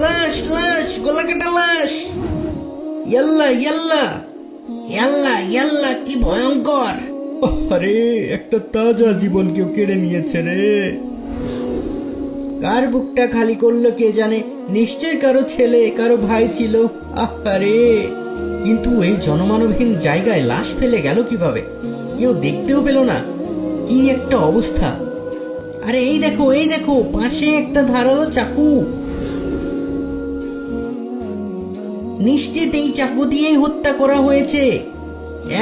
লাশ লাশ গলা কাটা লাশ। ইয়াল্লা ইয়াল্লা ইয়াল্লা ইয়াল্লা, কি ভয়ঙ্কর! আরে একটা তাজা জীবন কেউ কেড়ে নিয়েছে রে। কার বুকটা খালি করলো কে জানে, নিশ্চয় কারো ছেলে কারো ভাই ছিল। আরে কিন্তু এই জনমানবহীন জায়গায় লাশ ফেলে গেল কিভাবে? কেউ দেখতেও পেল না। কি একটা অবস্থা! আরে এই দেখো পাশে একটা ধারালো চাকু। নিশ্চিত এই চাকু দিয়েই হত্যা করা হয়েছে,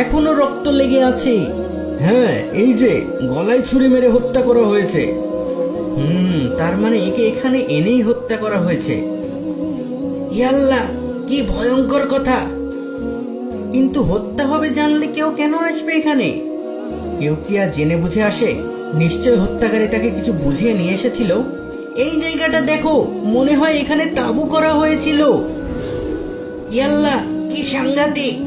এখনো রক্ত লেগে আছে। হ্যাঁ, এই যে গলায় ছুরি মেরে হত্যা করা হয়েছে। তার মানে একে এখানে এনেই হত্যা করা হয়েছে। ইয়াল্লা, কি ভয়ঙ্কর কথা! কিন্তু হত্যা হবে জানলে কেউ কেন আসবে এখানে? কেউ কি আর জেনে বুঝে আসে? নিশ্চয় হত্যাকারী তাকে কিছু বুঝিয়ে নিয়ে এসেছিল। এই জায়গাটা দেখো, মনে হয় এখানে তাঁবু করা হয়েছিল। ইয়াল্লা, কি সাংঘাতিক!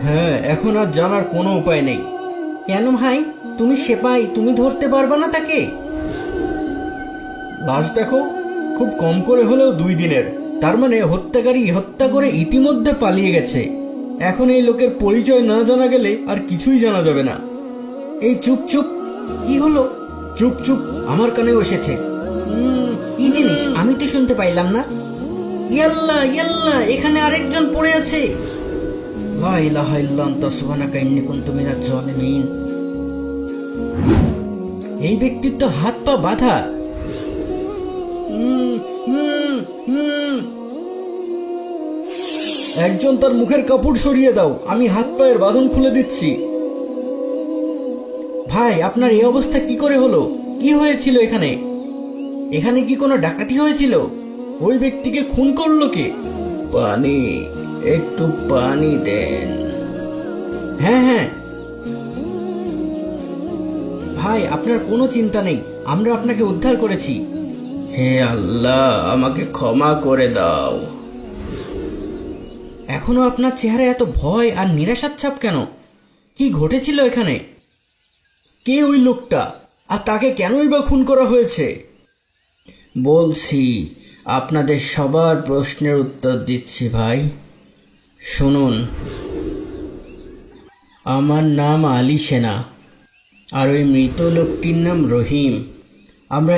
হ্যাঁ, এখন আর জানার কোনো উপায় নেই। কেন ভাই, তুমি সেপাই, তুমি ধরতে পারবে না তাকে? লাশ দেখো, খুব কম করে হলেও 2 দিনের। তার মানে হত্যাকারী হত্যা করে ইতিমধ্যে পালিয়ে গেছে। এখন এই লোকের পরিচয় না জানা গেলে আর কিছুই জানা যাবে না। এই চুপ চুপ, কি হলো? চুপ চুপ, আমার কানেও এসেছে। কি জিনিস আমি তো শুনতে পাইলাম না। ইয়াল্লা ইয়াল্লা, এখানে আরেকজন পড়ে আছে। লা ইলাহা ইল্লা আনতা সুবহানাকা ইন্নী কুনতু মিনাজ জালিমিন। এই ব্যক্তির তো হাত পা বাঁধা। একজন তার মুখের কাপড় সরিয়ে দাও, আমি হাত পায়ের বাঁধন খুলে দিচ্ছি। ভাই, আপনার এই অবস্থা কি করে হলো? কি হয়েছিল এখানে? এখানে কি কোনো ডাকাতি হয়েছিল? ওই ব্যক্তিকে খুন করলো কে? পানি, একটু পানি দেন। হ্যাঁ হ্যাঁ ভাই, আপনার কোনো চিন্তা নেই, আমরা আপনাকে উদ্ধার করেছি। হে আল্লাহ, আমাকে ক্ষমা করে দাও। এখনো আপনার চেহারায় এত ভয় আর নিরাশার ছাপ কেন? কি ঘটেছিল এখানে? কে ওই লোকটা, আর তাকে কেনই বা খুন করা হয়েছে? বলছি, আপনাদের সবার প্রশ্নের উত্তর দিচ্ছি ভাই, শুনুন। আমার নাম আলী সেনা, আর ওই মৃত লোকটির নাম রহিম। আমরা